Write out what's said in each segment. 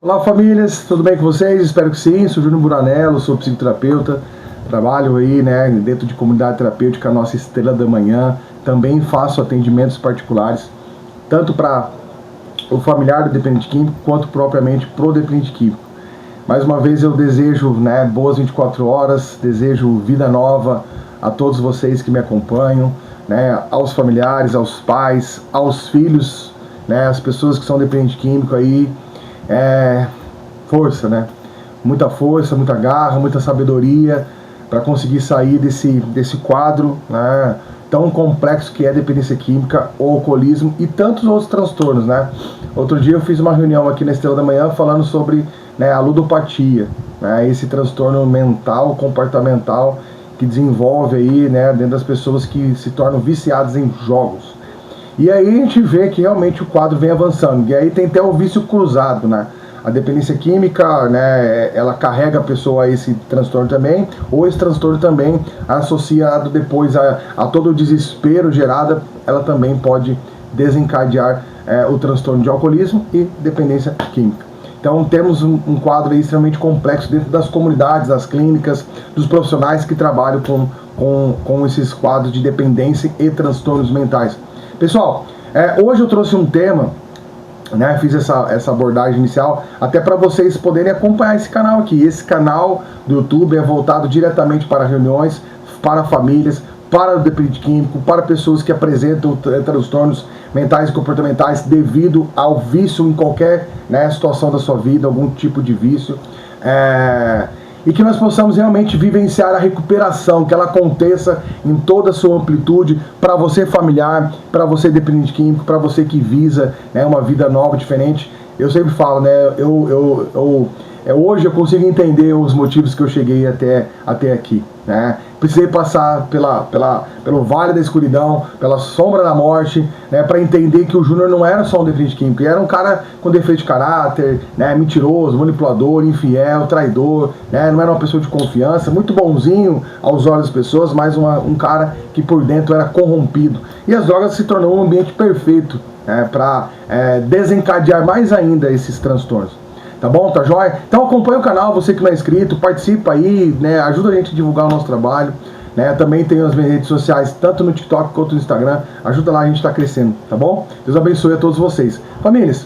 Olá famílias, tudo bem com vocês? Espero que sim. Sou Júnior Buranello, sou psicoterapeuta, trabalho aí, dentro de comunidade terapêutica, a nossa Estrela da Manhã. Também faço atendimentos particulares, tanto para o familiar do dependente químico, quanto propriamente pro dependente químico. Mais uma vez eu desejo, boas 24 horas, desejo vida nova a todos vocês que me acompanham, aos familiares, aos pais, aos filhos, as pessoas que são dependentes químicos aí. Força, muita força, muita garra, muita sabedoria para conseguir sair desse quadro, tão complexo que é a dependência química, o alcoolismo e tantos outros transtornos, Outro dia eu fiz uma reunião aqui na Estrela da Manhã falando sobre a ludopatia, esse transtorno mental, comportamental que desenvolve aí, dentro das pessoas que se tornam viciadas em jogos. E aí a gente vê que realmente o quadro vem avançando. E aí tem até o vício cruzado, A dependência química, ela carrega a pessoa a esse transtorno também, ou esse transtorno também associado depois a todo o desespero gerado, ela também pode desencadear o transtorno de alcoolismo e dependência química. Então temos um quadro aí extremamente complexo dentro das comunidades, das clínicas, dos profissionais que trabalham com esses quadros de dependência e transtornos mentais. Pessoal, hoje eu trouxe um tema, fiz essa abordagem inicial, até para vocês poderem acompanhar esse canal aqui. Esse canal do YouTube é voltado diretamente para reuniões, para famílias, para o dependente químico, para pessoas que apresentam transtornos mentais e comportamentais devido ao vício em qualquer situação da sua vida, algum tipo de vício. E que nós possamos realmente vivenciar a recuperação, que ela aconteça em toda a sua amplitude, para você familiar, para você dependente químico, para você que visa uma vida nova, diferente. Eu sempre falo, hoje eu consigo entender os motivos que eu cheguei até aqui, Precisei passar pelo vale da escuridão, pela sombra da morte, para entender que o Júnior não era só um dependente químico, ele era um cara com defeito de caráter, mentiroso, manipulador, infiel, traidor, não era uma pessoa de confiança, muito bonzinho aos olhos das pessoas, mas um cara que por dentro era corrompido. E as drogas se tornou um ambiente perfeito para desencadear mais ainda esses transtornos. Tá bom? Tá jóia? Então acompanha o canal, você que não é inscrito, participa aí, ajuda a gente a divulgar o nosso trabalho, Também tem as minhas redes sociais, tanto no TikTok quanto no Instagram, ajuda lá, a gente tá crescendo, tá bom? Deus abençoe a todos vocês. Famílias,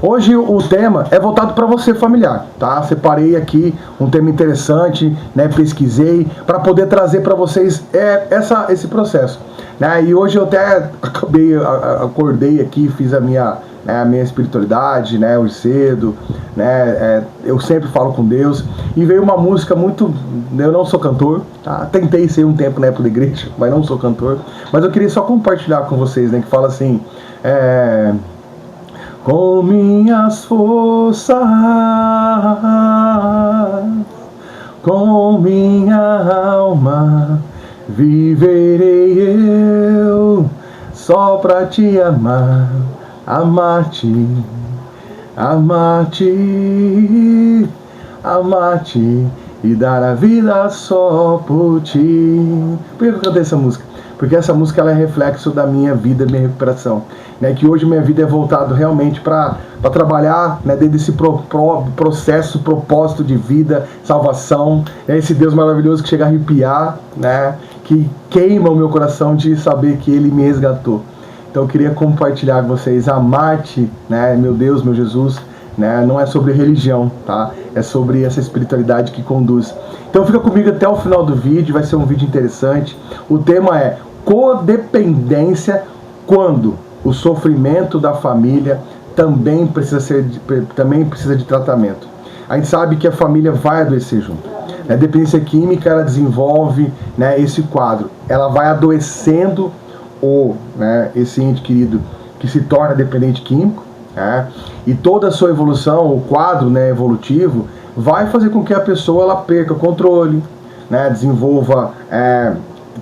hoje o tema é voltado para você familiar, tá? Separei aqui um tema interessante, pesquisei, para poder trazer para vocês esse processo, E hoje eu até acordei aqui, fiz a minha espiritualidade, hoje cedo, eu sempre falo com Deus, e veio uma música muito, eu não sou cantor, tá? Tentei ser um tempo na época da igreja, mas não sou cantor, mas eu queria só compartilhar com vocês, que fala assim, com minhas forças, com minha alma, viverei eu, só pra te amar, amar-te, amar-te, amar-te e dar a vida só por ti. Por que eu cantei essa música? Porque essa música ela é reflexo da minha vida, minha recuperação, que hoje minha vida é voltada realmente para trabalhar, dentro desse processo, propósito de vida, salvação, esse Deus maravilhoso que chega a arrepiar, que queima o meu coração de saber que Ele me resgatou. Então eu queria compartilhar com vocês, amar-te, meu Deus, meu Jesus, não é sobre religião, tá? É sobre essa espiritualidade que conduz. Então fica comigo até o final do vídeo, vai ser um vídeo interessante. O tema é codependência, quando o sofrimento da família também precisa de tratamento. A gente sabe que a família vai adoecer junto. A dependência química ela desenvolve esse quadro, ela vai adoecendo esse ente querido que se torna dependente químico, e toda a sua evolução, o quadro evolutivo, vai fazer com que a pessoa ela perca o controle, desenvolva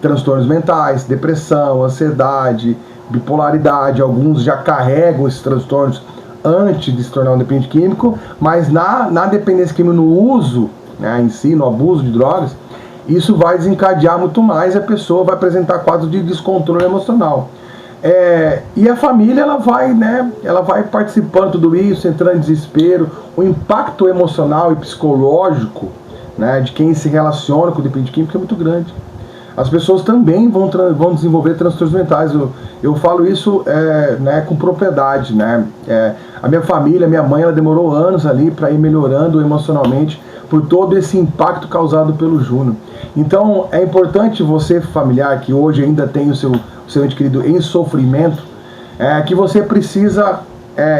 transtornos mentais, depressão, ansiedade, bipolaridade. Alguns já carregam esses transtornos antes de se tornar um dependente químico, mas na dependência química, no uso em si, no abuso de drogas, isso vai desencadear muito mais, a pessoa vai apresentar quadros de descontrole emocional. E a família, ela vai participando de tudo isso, entrando em desespero. O impacto emocional e psicológico, né, de quem se relaciona com o dependente químico é muito grande. As pessoas também vão desenvolver transtornos mentais. Eu falo isso né, com propriedade. Né? A minha família, minha mãe, ela demorou anos ali para ir melhorando emocionalmente por todo esse impacto causado pelo Júnior. Então, é importante você, familiar, que hoje ainda tem o seu ente querido em sofrimento, que você precisa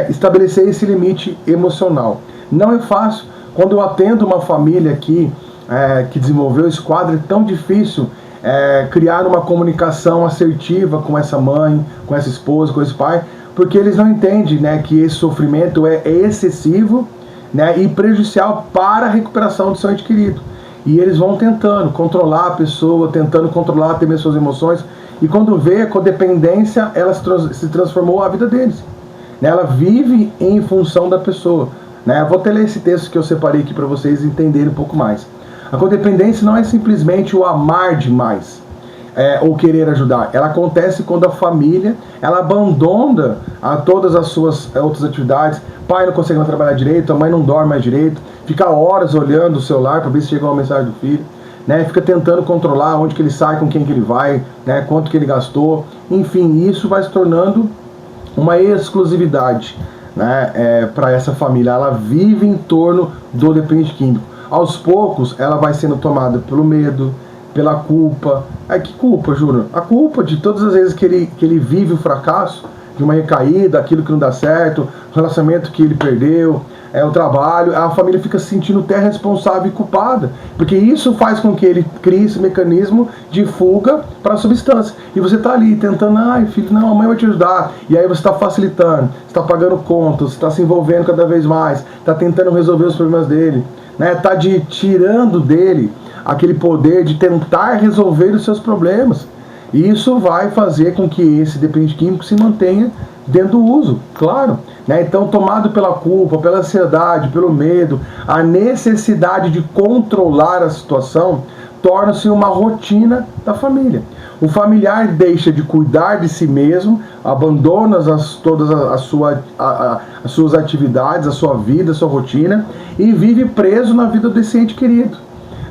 estabelecer esse limite emocional. Não é fácil. Quando eu atendo uma família aqui que desenvolveu esse quadro, é tão difícil criar uma comunicação assertiva com essa mãe, com essa esposa, com esse pai, porque eles não entendem, né, que esse sofrimento é excessivo, né, e prejudicial para a recuperação do seu ente querido. E eles vão tentando controlar a pessoa, tentando controlar também suas emoções, e quando vê a codependência, ela se transformou a vida deles. Né, ela vive em função da pessoa. Né? Vou até ler esse texto que eu separei aqui para vocês entenderem um pouco mais. A codependência não é simplesmente o amar demais, ou querer ajudar. Ela acontece quando a família ela abandona todas as suas outras atividades. O pai não consegue mais trabalhar direito, a mãe não dorme mais direito, fica horas olhando o celular para ver se chegou uma mensagem do filho, né? Fica tentando controlar onde que ele sai, com quem que ele vai, né? Quanto que ele gastou. Enfim, isso vai se tornando uma exclusividade, né? Para essa família. Ela vive em torno do dependente químico. Aos poucos, ela vai sendo tomada pelo medo, pela culpa. Que culpa, Júnior? A culpa de todas as vezes que ele vive o fracasso, de uma recaída, aquilo que não dá certo, o relacionamento que ele perdeu, o trabalho, a família fica se sentindo até responsável e culpada, porque isso faz com que ele crie esse mecanismo de fuga para a substância. E você está ali tentando, ai filho, não, a mãe vai te ajudar, e aí você está facilitando, está pagando contas, está se envolvendo cada vez mais, está tentando resolver os problemas dele, né? Está tirando dele aquele poder de tentar resolver os seus problemas. E isso vai fazer com que esse dependente químico se mantenha dentro do uso, claro. Né? Então, tomado pela culpa, pela ansiedade, pelo medo, a necessidade de controlar a situação torna-se uma rotina da família. O familiar deixa de cuidar de si mesmo, abandona todas as suas atividades, a sua vida, a sua rotina, e vive preso na vida desse ente querido,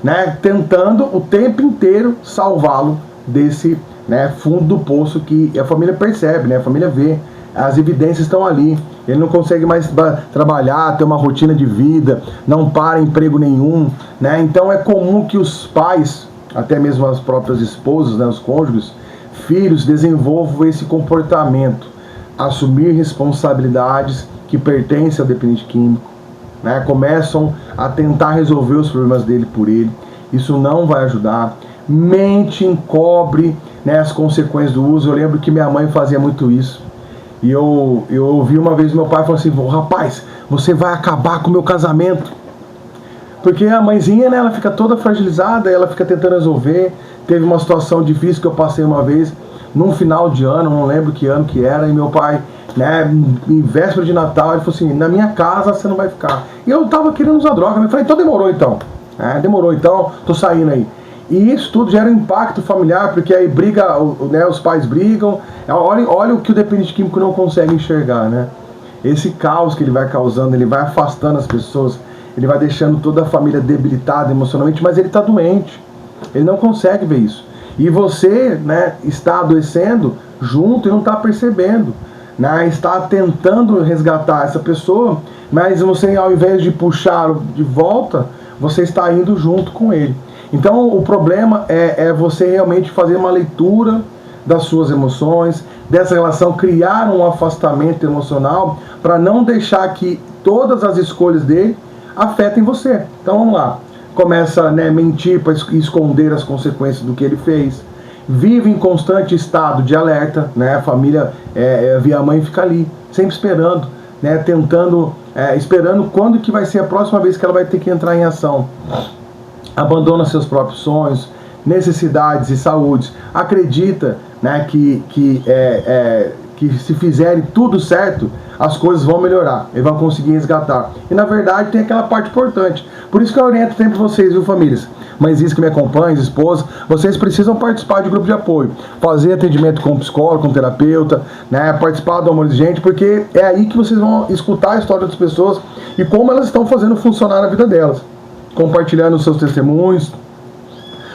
né? Tentando o tempo inteiro salvá-lo desse, né, fundo do poço que a família percebe, né? A família vê, as evidências estão ali. Ele não consegue mais trabalhar, ter uma rotina de vida, não para emprego nenhum, né? Então é comum que os pais, até mesmo as próprias esposas, né, os cônjuges, filhos, desenvolvam esse comportamento, assumir responsabilidades que pertencem ao dependente químico, né? Começam a tentar resolver os problemas dele por ele. Isso não vai ajudar. Mente, encobre, né, as consequências do uso. Eu lembro que minha mãe fazia muito isso. E eu ouvi uma vez meu pai falando assim: rapaz, você vai acabar com o meu casamento. Porque a mãezinha, né, ela fica toda fragilizada, ela fica tentando resolver. Teve uma situação difícil que eu passei uma vez, num final de ano, não lembro que ano que era, e meu pai, né, em véspera de Natal, ele falou assim: na minha casa você não vai ficar. E eu tava querendo usar droga, eu falei: então demorou então. Demorou então, tô saindo aí. E isso tudo gera um impacto familiar, porque aí briga, né, os pais brigam. Olha o que o dependente químico não consegue enxergar, né? Esse caos que ele vai causando, ele vai afastando as pessoas, ele vai deixando toda a família debilitada emocionalmente, mas ele está doente. Ele não consegue ver isso. E você, né, está adoecendo junto e não está percebendo, né? Está tentando resgatar essa pessoa, mas você, ao invés de puxá-lo de volta, você está indo junto com ele. Então o problema é você realmente fazer uma leitura das suas emoções, dessa relação, criar um afastamento emocional para não deixar que todas as escolhas dele afetem você. Então vamos lá. Começa a mentir para esconder as consequências do que ele fez. Vive em constante estado de alerta, né? A família, via a mãe, fica ali, sempre esperando, né? Tentando, esperando quando que vai ser a próxima vez que ela vai ter que entrar em ação. Abandona seus próprios sonhos, necessidades e saúdes. Acredita, né, que se fizerem tudo certo, as coisas vão melhorar, ele vai conseguir resgatar. E na verdade tem aquela parte importante. Por isso que eu oriento sempre vocês, viu, famílias? Mãezinhas que me acompanham, esposas, vocês precisam participar de grupo de apoio, fazer atendimento com psicólogo, com terapeuta, né, participar do Amor de Gente, porque é aí que vocês vão escutar a história das pessoas e como elas estão fazendo funcionar na vida delas, compartilhando os seus testemunhos,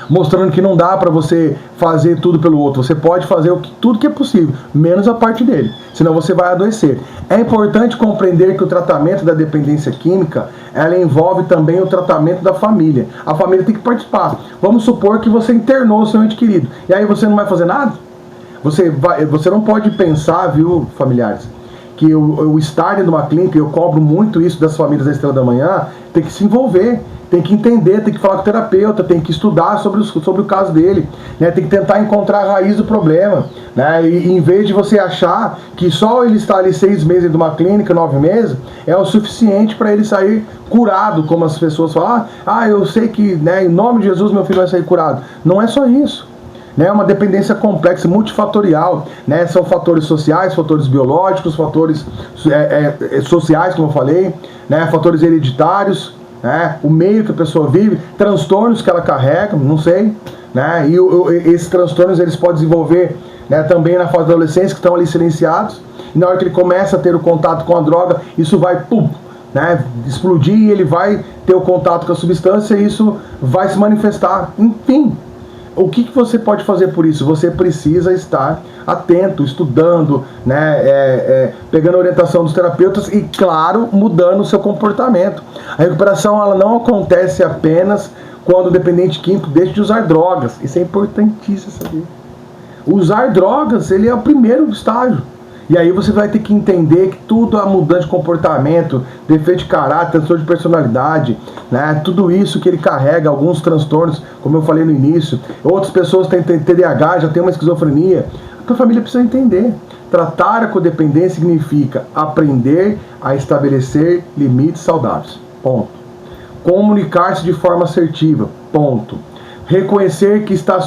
mostrando que não dá para você fazer tudo pelo outro. Você pode fazer tudo que é possível, menos a parte dele, senão você vai adoecer. É importante compreender que o tratamento da dependência química, ela envolve também o tratamento da família. A família tem que participar. Vamos supor que você internou o seu ente querido, e aí você não vai fazer nada? Você não pode pensar, viu, familiares, que o estar dentro de uma clínica, eu cobro muito isso das famílias da Estrela da Manhã, tem que se envolver, tem que entender, tem que falar com o terapeuta, tem que estudar sobre o caso dele, né? Tem que tentar encontrar a raiz do problema, né? E em vez de você achar que só ele estar ali 6 meses dentro de uma clínica, 9 meses, é o suficiente para ele sair curado, como as pessoas falam, eu sei que, né, em nome de Jesus meu filho vai sair curado. Não é só isso. É uma dependência complexa, multifatorial, né? São fatores sociais, fatores biológicos, fatores sociais, como eu falei, né? Fatores hereditários, né? O meio que a pessoa vive, transtornos que ela carrega, não sei, né? E esses transtornos eles podem desenvolver, né, também na fase da adolescência, que estão ali silenciados, e na hora que ele começa a ter o contato com a droga, isso vai, né, explodir, e ele vai ter o contato com a substância, e isso vai se manifestar, enfim. O que você pode fazer por isso? Você precisa estar atento, estudando, né, pegando a orientação dos terapeutas e, claro, mudando o seu comportamento. A recuperação ela não acontece apenas quando o dependente químico deixa de usar drogas. Isso é importantíssimo saber. Usar drogas, ele é o primeiro estágio. E aí você vai ter que entender que tudo a mudança de comportamento, defeito de caráter, transtorno de personalidade, né, tudo isso que ele carrega, alguns transtornos, como eu falei no início, outras pessoas têm TDAH, já tem uma esquizofrenia, a família precisa entender. Tratar a codependência significa aprender a estabelecer limites saudáveis. Ponto. Comunicar-se de forma assertiva. Ponto. Reconhecer o que está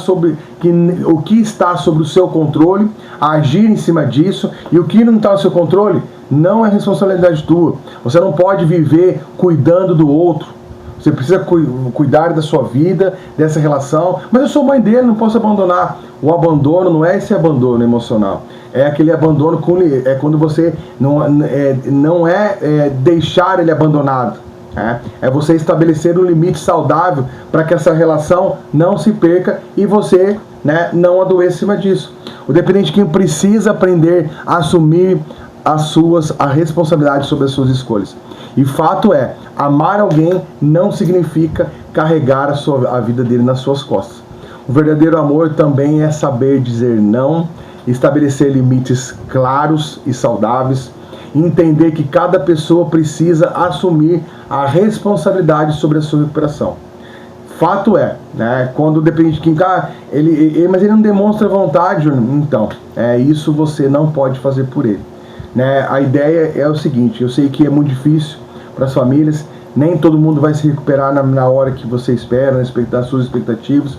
sob o seu controle, agir em cima disso, e o que não está no seu controle não é responsabilidade tua. Você não pode viver cuidando do outro. Você precisa cuidar da sua vida, dessa relação. Mas eu sou mãe dele, não posso abandonar. O abandono não é esse abandono emocional. É aquele abandono quando você não é deixar ele abandonado. É você estabelecer um limite saudável para que essa relação não se perca e você, né, não adoeça em cima disso. O dependente químico precisa aprender a assumir a responsabilidade sobre as suas escolhas. E fato é, amar alguém não significa carregar a vida dele nas suas costas. O verdadeiro amor também é saber dizer não, estabelecer limites claros e saudáveis, entender que cada pessoa precisa assumir a responsabilidade sobre a sua recuperação. Fato é, né, quando o dependente químico, mas ele não demonstra vontade, então, isso você não pode fazer por ele. Né? A ideia é o seguinte, eu sei que é muito difícil para as famílias, nem todo mundo vai se recuperar na hora que você espera, nas suas expectativas.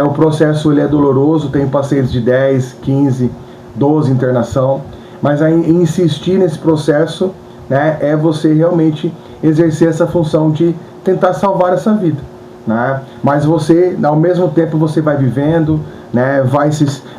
O processo ele é doloroso, tem pacientes de 10, 15, 12 internação, mas insistir nesse processo, né, é você realmente exercer essa função de tentar salvar essa vida, né? Mas você, ao mesmo tempo, você vai vivendo, né,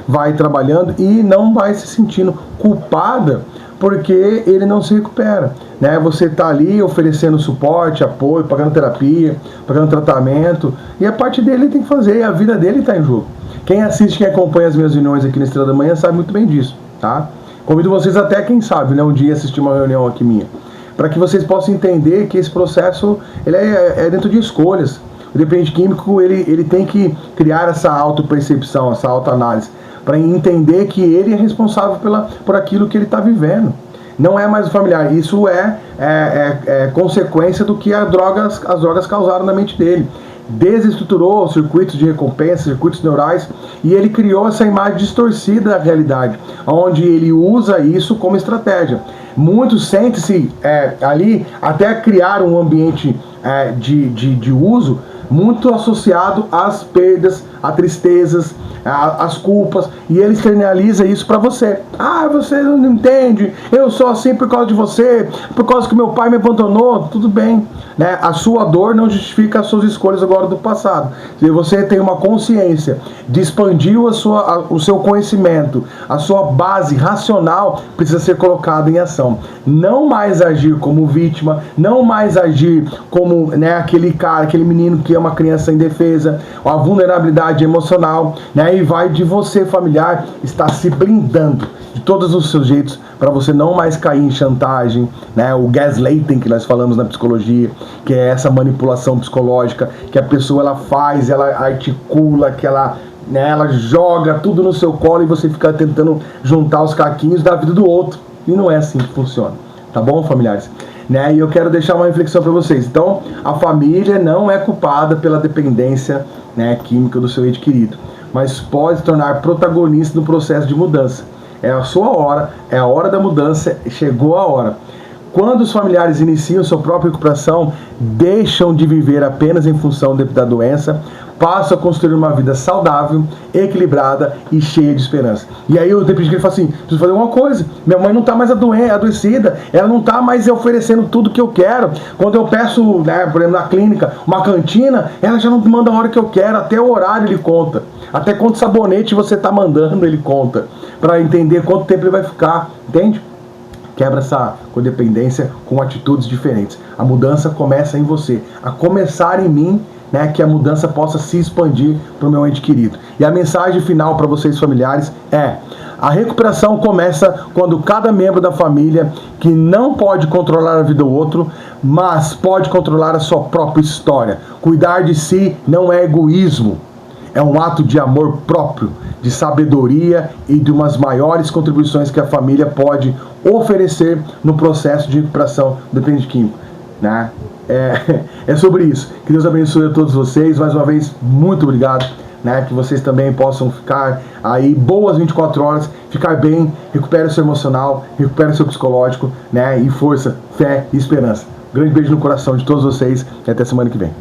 vai trabalhando e não vai se sentindo culpada porque ele não se recupera, né? Você está ali oferecendo suporte, apoio, pagando terapia, pagando tratamento, e a parte dele tem que fazer, a vida dele está em jogo. Quem assiste, quem acompanha as minhas reuniões aqui na Estrela da Manhã sabe muito bem disso, tá? Convido vocês até, quem sabe, né, um dia assistir uma reunião aqui minha, para que vocês possam entender que esse processo ele é dentro de escolhas. O dependente químico ele tem que criar essa autopercepção, essa autoanálise, para entender que ele é responsável por aquilo que ele está vivendo. Não é mais o familiar, isso é consequência do que as drogas causaram na mente dele. Desestruturou os circuitos de recompensa, circuitos neurais, e ele criou essa imagem distorcida da realidade, onde ele usa isso como estratégia. Muitos sentem-se ali até criar um ambiente de uso muito associado às perdas, a tristezas, as culpas, e ele externaliza isso para você. Ah, você não entende, eu sou assim por causa de você, por causa que meu pai me abandonou. Tudo bem, né? A sua dor não justifica as suas escolhas agora do passado. Se você tem uma consciência de expandir o seu conhecimento, a sua base racional precisa ser colocada em ação. Não mais agir como vítima, não mais agir como, né, aquele cara, aquele menino que é uma criança indefesa, a vulnerabilidade emocional, né? E vai de você, familiar, estar se blindando de todos os seus jeitos para você não mais cair em chantagem, né? O gaslighting que nós falamos na psicologia, que é essa manipulação psicológica que a pessoa ela faz, ela articula, que ela, né, ela joga tudo no seu colo e você fica tentando juntar os caquinhos da vida do outro. E não é assim que funciona, tá bom, familiares? Né? E eu quero deixar uma reflexão para vocês. Então, a família não é culpada pela dependência, né, química do seu ente querido, mas pode se tornar protagonista no processo de mudança. É a sua hora, é a hora da mudança, chegou a hora. Quando os familiares iniciam sua própria recuperação, deixam de viver apenas em função da doença, passam a construir uma vida saudável, equilibrada e cheia de esperança. E aí eu depois que ele fala assim, preciso fazer uma coisa, minha mãe não está mais adoecida, ela não está mais oferecendo tudo que eu quero. Quando eu peço, né, por exemplo, na clínica, uma cantina, ela já não manda a hora que eu quero, até o horário ele conta. Até quanto sabonete você está mandando, ele conta, para entender quanto tempo ele vai ficar, entende? Quebra essa codependência com atitudes diferentes. A mudança começa em você, a começar em mim, né, que a mudança possa se expandir para o meu ente querido. E a mensagem final para vocês familiares é: a recuperação começa quando cada membro da família, que não pode controlar a vida do outro, mas pode controlar a sua própria história. Cuidar de si não é egoísmo, é um ato de amor próprio, de sabedoria e de umas maiores contribuições que a família pode oferecer no processo de recuperação do dependente químico, né? É sobre isso. Que Deus abençoe a todos vocês. Mais uma vez, muito obrigado, né? Que vocês também possam ficar aí boas 24 horas, ficar bem, recupere o seu emocional, recupere o seu psicológico, né? E força, fé e esperança. Grande beijo no coração de todos vocês e até semana que vem.